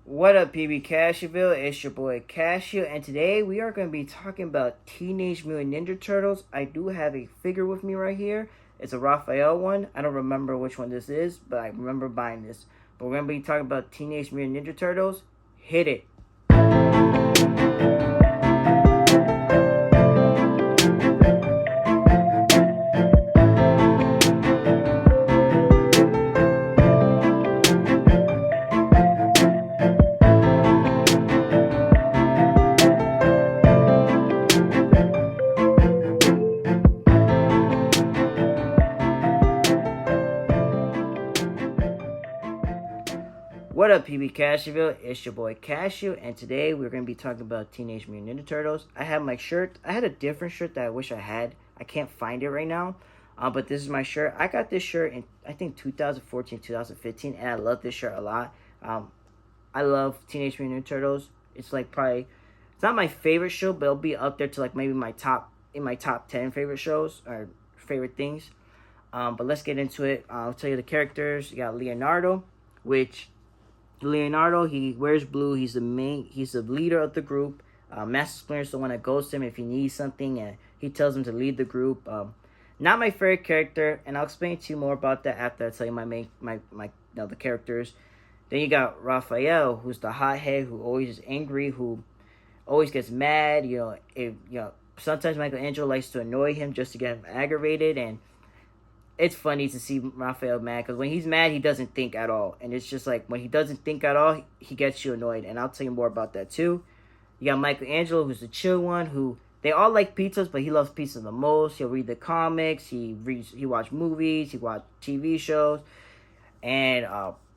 What up, PB Cashville? It's your boy Cashew, and today we are going to be talking about Teenage Mutant Ninja Turtles. I do have a figure with me right here. It's a Raphael one. I don't remember which one this is, but I remember buying this. But we're going to be talking about Teenage Mutant Ninja Turtles. Hit it. What up, PB Cashville? It's your boy Cashew, and today we're going to be talking about Teenage Mutant Ninja Turtles. I have my shirt. I had a different shirt that I wish I had. I can't find it right now, but this is my shirt. I got this shirt in, I think, 2014, 2015, and I love this shirt a lot. I love Teenage Mutant Ninja Turtles. It's like probably, it's not my favorite show, but it'll be up there to like maybe my top 10 favorite shows or favorite things. But let's get into it. I'll tell you the characters. You got Leonardo, which Leonardo, he wears blue. He's the leader of the group. Master Splinter's the one that goes to him if he needs something, and he tells him to lead the group. Not my favorite character, and I'll explain to you more about that after I tell you the characters. Then you got Raphael, who's the hothead, who always is angry, who always gets mad. Sometimes Michelangelo likes to annoy him just to get him aggravated, and it's funny to see Raphael mad because when he's mad, he doesn't think at all. And it's just like when he doesn't think at all, he gets you annoyed. And I'll tell you more about that too. You got Michelangelo, who's the chill one, who they all like pizzas, but he loves pizza the most. He'll read the comics, he watch movies, he watch TV shows, and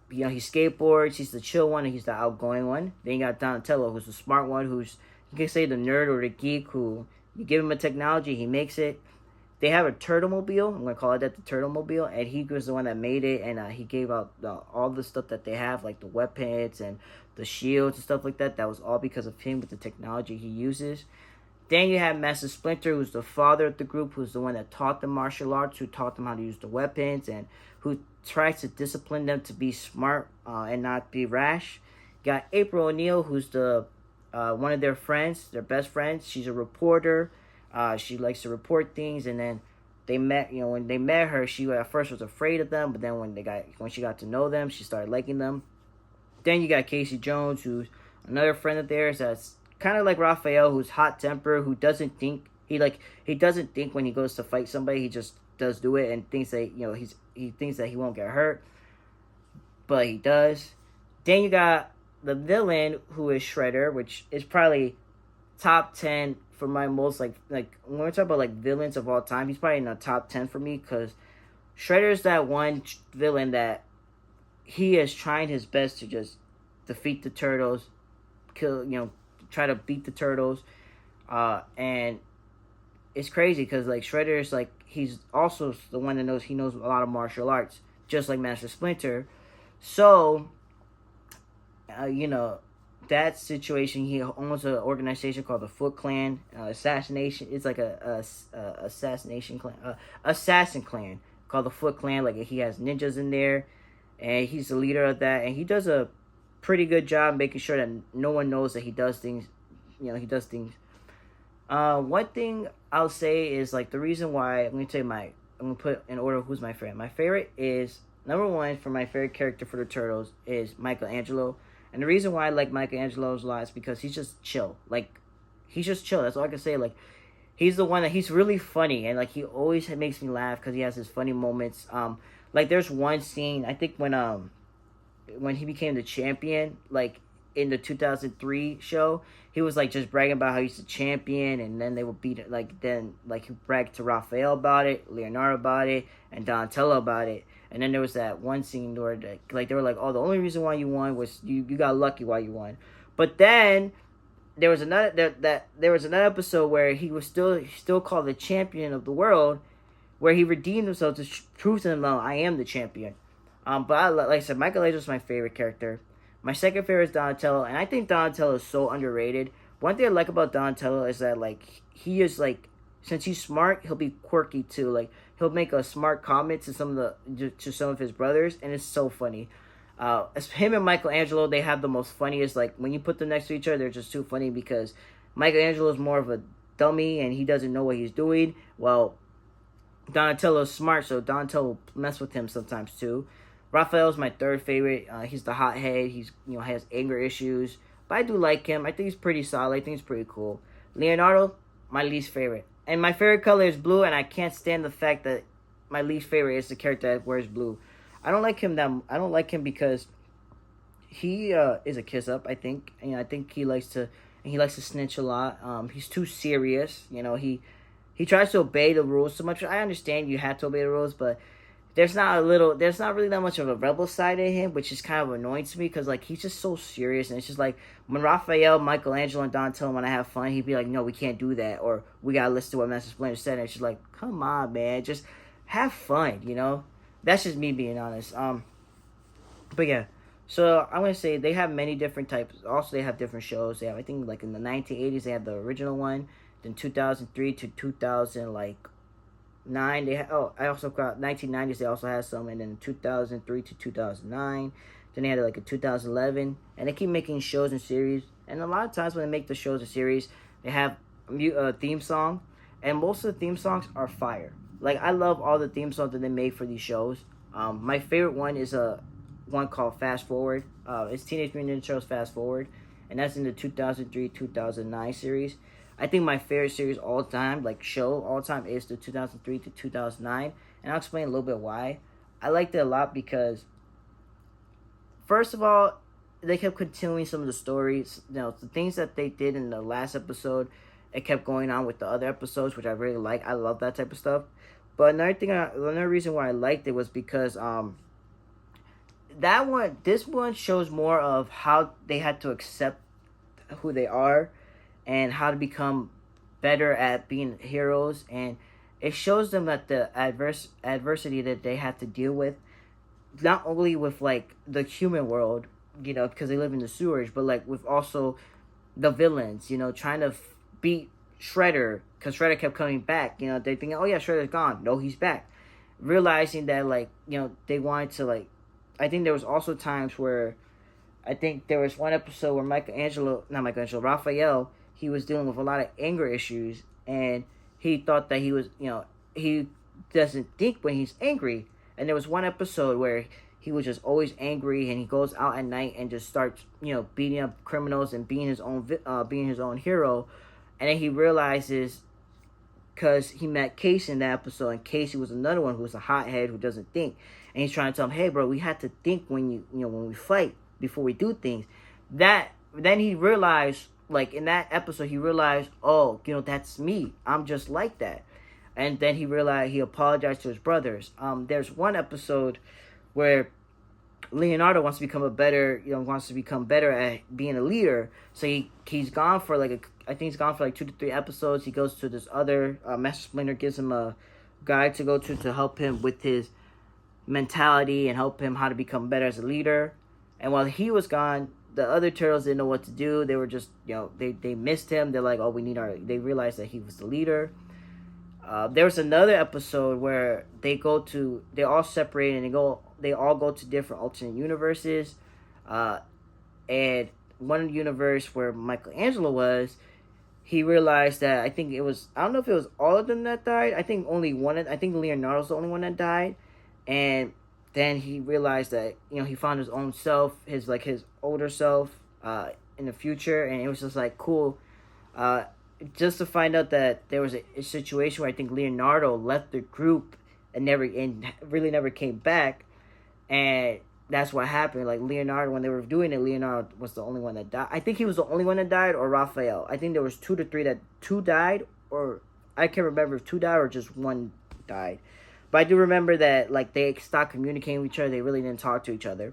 he skateboards. He's the chill one, and he's the outgoing one. Then you got Donatello, who's the smart one, who's you can say the nerd or the geek, who you give him a technology, he makes it. They have a Turtlemobile. I'm going to call it that, the Turtlemobile. And he was the one that made it. And he gave out all the stuff that they have, like the weapons and the shields and stuff like that. That was all because of him with the technology he uses. Then you have Master Splinter, who's the father of the group, who's the one that taught them martial arts, who taught them how to use the weapons, and who tries to discipline them to be smart and not be rash. You got April O'Neil, who's the one of their friends, their best friends. She's a reporter. She likes to report things, and then they met. When they met her, she at first was afraid of them, but then when she got to know them, she started liking them. Then you got Casey Jones, who's another friend of theirs that's kind of like Raphael, who's hot tempered, who doesn't think he doesn't think when he goes to fight somebody, he just does do it and thinks that he thinks that he won't get hurt, but he does. Then you got the villain, who is Shredder, which is probably top 10 for my most like when we're talking about like villains of all time. He's probably in the top 10 for me because Shredder's that one villain that he is trying his best to just defeat the turtles, try to beat the turtles, and it's crazy because like Shredder's like he's also the one that knows a lot of martial arts, just like Master Splinter. So that situation, he owns an organization called the Foot Clan. Assassination. It's like a assassination clan, assassin clan called the Foot Clan. Like he has ninjas in there, and he's the leader of that. And he does a pretty good job making sure that no one knows that he does things. He does things. One thing I'll say is like the reason why I'm gonna put in order who's my favorite. My favorite is number one for my favorite character for the Turtles is Michelangelo. And the reason why I like Michelangelo's a lot is because he's just chill. Like, he's just chill. That's all I can say. Like, he's the one that he's really funny. And, like, he always makes me laugh because he has his funny moments. Like, there's one scene, I think when he became the champion, like, in the 2003 show, he was, like, just bragging about how he's the champion. And then they would beat it. Like, he bragged to Raphael about it, Leonardo about it, and Donatello about it. And then there was that one scene where they were like, "Oh, the only reason why you won was you got lucky why you won." But then there was another episode where he was still called the champion of the world, where he redeemed himself to prove to them, "No, I am the champion." But like I said, Michelangelo's my favorite character. My second favorite is Donatello, and I think Donatello is so underrated. One thing I like about Donatello is that like he is like, since he's smart, he'll be quirky too. Like he'll make a smart comment to some of his brothers, and it's so funny. Him and Michelangelo, they have the most funniest. Like when you put them next to each other, they're just too funny because Michelangelo is more of a dummy and he doesn't know what he's doing. Well, Donatello's smart, so Donatello will mess with him sometimes too. Raphael's my third favorite. He's the hothead. He's has anger issues, but I do like him. I think he's pretty solid. I think he's pretty cool. Leonardo, my least favorite, and my favorite color is blue. And I can't stand the fact that my least favorite is the character that wears blue. I don't like him I don't like him because he is a kiss up. I think. I think he likes to snitch a lot. He's too serious. He tries to obey the rules so much. I understand you have to obey the rules, but there's not really that much of a rebel side in him, which is kind of annoying to me because like he's just so serious, and it's just like when Raphael, Michelangelo, and Donatello want to have fun, he'd be like, "No, we can't do that," or "We gotta listen to what Master Splinter said." And it's just like, "Come on, man, just have fun." That's just me being honest. But yeah, so I'm gonna say they have many different types. Also, they have different shows. They have, I think, like in the 1980s, they have the original one. Then 2003 to 2000, like 9. I also got 1990s. They also had some, and then 2003 to 2009. Then they had like a 2011, and they keep making shows and series. And a lot of times when they make the shows and series, they have a theme song, and most of the theme songs are fire. Like I love all the theme songs that they make for these shows. My favorite one is one called Fast Forward. It's Teenage Mutant Ninja Turtles Fast Forward, and that's in the 2003-2009 series. I think my favorite series all time, like show all time, is the 2003 to 2009, and I'll explain a little bit why. I liked it a lot because, first of all, they kept continuing some of the stories. The things that they did in the last episode, it kept going on with the other episodes, which I really like. I love that type of stuff. But another reason why I liked it was because this one shows more of how they had to accept who they are and how to become better at being heroes, and it shows them that the adversity that they have to deal with, not only with like the human world, because they live in the sewers, but like with also the villains, trying to beat Shredder, because Shredder kept coming back. They're thinking, oh yeah, Shredder's gone. No, he's back. Realizing that they wanted to I think there was also times where I think there was one episode where Raphael, he was dealing with a lot of anger issues, and he thought that he doesn't think when he's angry. And there was one episode where he was just always angry, and he goes out at night and just starts, beating up criminals and being his own hero. And then he realizes, because he met Casey in that episode, and Casey was another one who was a hothead who doesn't think, and he's trying to tell him, hey bro, we have to think when we fight before we do things. Then he realized, like in that episode, he realized, oh, that's me. I'm just like that. And then he realized, he apologized to his brothers. There's one episode where Leonardo wants to become better at being a leader. So he's gone for I think he's gone for 2 to 3 episodes. He goes to this other Master Splinter gives him a guide to go to help him with his mentality and help him how to become better as a leader. And while he was gone, the other turtles didn't know what to do. They were just, they missed him. They're like, oh, they realized that he was the leader. There was another episode where they all separate, and they all go to different alternate universes. And one universe where Michelangelo was, he realized that I don't know if it was all of them that died. I think Leonardo's the only one that died. And then he realized that, he found his own self, his older self, in the future. And it was just cool. Just to find out that there was a situation where I think Leonardo left the group and really never came back. And that's what happened. Leonardo, when they were doing it, Leonardo was the only one that died. I think he was the only one that died, or Raphael. I think there was 2 to 3 that 2 died, or I can't remember if 2 died or just 1 died. But I do remember that they stopped communicating with each other. They really didn't talk to each other.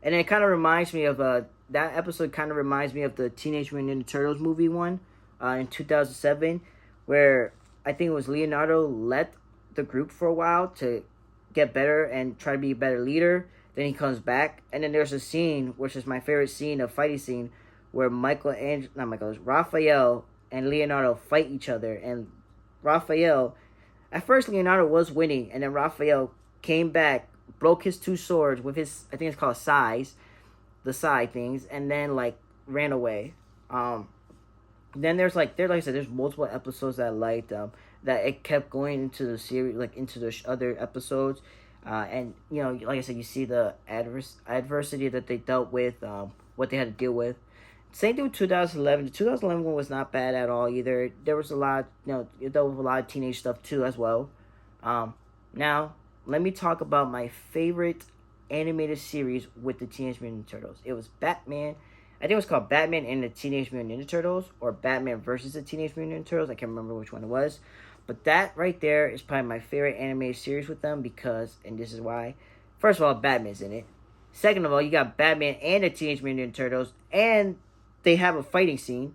And it kind of reminds me of that episode. Kind of reminds me of the Teenage Mutant Ninja Turtles movie one in 2007, where I think it was Leonardo left the group for a while to get better and try to be a better leader. Then he comes back, and then there's a scene, which is my favorite scene, a fighting scene, where Raphael and Leonardo fight each other. And at first Leonardo was winning, and then Raphael came back broke his two swords with his, I think it's called size, the side things, and then like ran away. Um, then there's like I said, there's multiple episodes that I liked. That it kept going into the series, like into the other episodes, and you know, like I said, you see the adversity that they dealt with, what they had to deal with. Same thing with 2011. The 2011 one was not bad at all either. There was a lot, you know, it dealt with a lot of teenage stuff too as well. Um, Now let me talk about my favorite animated series with the Teenage Mutant Ninja Turtles. It was Batman. I think it was called Batman and the Teenage Mutant Ninja Turtles, or Batman versus the Teenage Mutant Ninja Turtles. I can't remember which one it was. But that right there is probably my favorite animated series with them because, and this is why. First of all, Batman's in it. Second of all, you got Batman and the Teenage Mutant Ninja Turtles, and they have a fighting scene.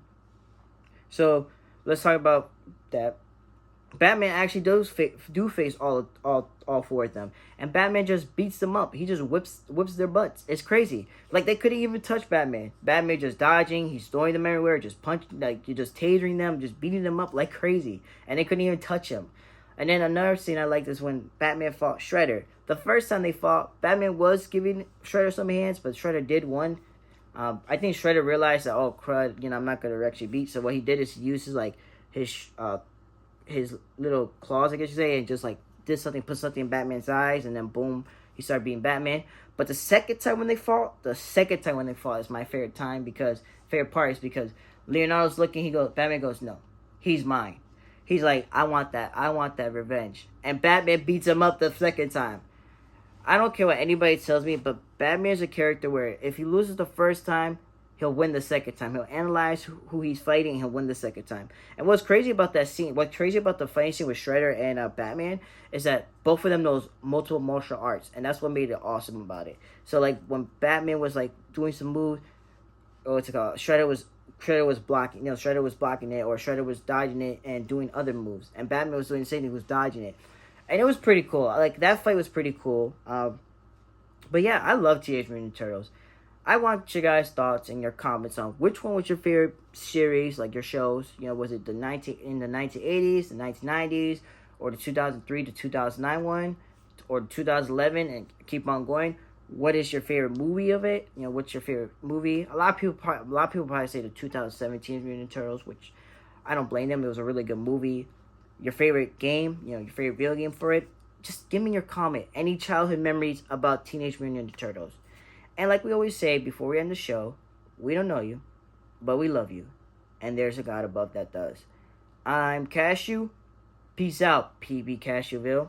So let's talk about that. Batman actually do face all four of them, and Batman just beats them up. He just whips their butts. It's crazy. Like they couldn't even touch Batman. Batman just dodging. He's throwing them everywhere. Just punching, like you're just tasering them, just beating them up like crazy, and they couldn't even touch him. And then another scene I liked is when Batman fought Shredder. The first time they fought, Batman was giving Shredder some hands, but Shredder did win. I think Shredder realized that, oh crud, you know, I'm not gonna actually beat. So what he did is he used his little claws, I guess you say, and just like did something, put something in Batman's eyes, and then boom, he started being Batman. But the second time when they fought is my favorite time because favorite part is because Leonardo's looking, Batman goes, no, he's mine. He's like, I want that revenge. And Batman beats him up the second time. I don't care what anybody tells me, but Batman's a character where if he loses the first time, he'll win the second time. He'll analyze who he's fighting, and he'll win the second time. And what's crazy about that scene, what's crazy about the fighting scene with Shredder and Batman, is that both of them knows multiple martial arts, and that's what made it awesome about it. So like when Batman was like doing some moves, or what's it called? Shredder was blocking, Shredder was blocking it, or Shredder was dodging it and doing other moves, and Batman was doing the same thing, he was dodging it, and it was pretty cool. Like that fight was pretty cool. But yeah, I love Teenage Mutant Ninja Turtles. I want your guys' thoughts and your comments on which one was your favorite series, like your shows. You know, was it in the 1980s, the 1990s, or the 2003 to 2009 one, or 2011, and keep on going. What is your favorite movie of it? You know, what's your favorite movie? A lot of people probably say the 2017 Mutant Turtles, which I don't blame them. It was a really good movie. Your favorite game, your favorite video game for it. Just give me your comment. Any childhood memories about Teenage Mutant Ninja Turtles. And like we always say before we end the show, we don't know you, but we love you. And there's a God above that does. I'm Cashew. Peace out, PB Cashewville.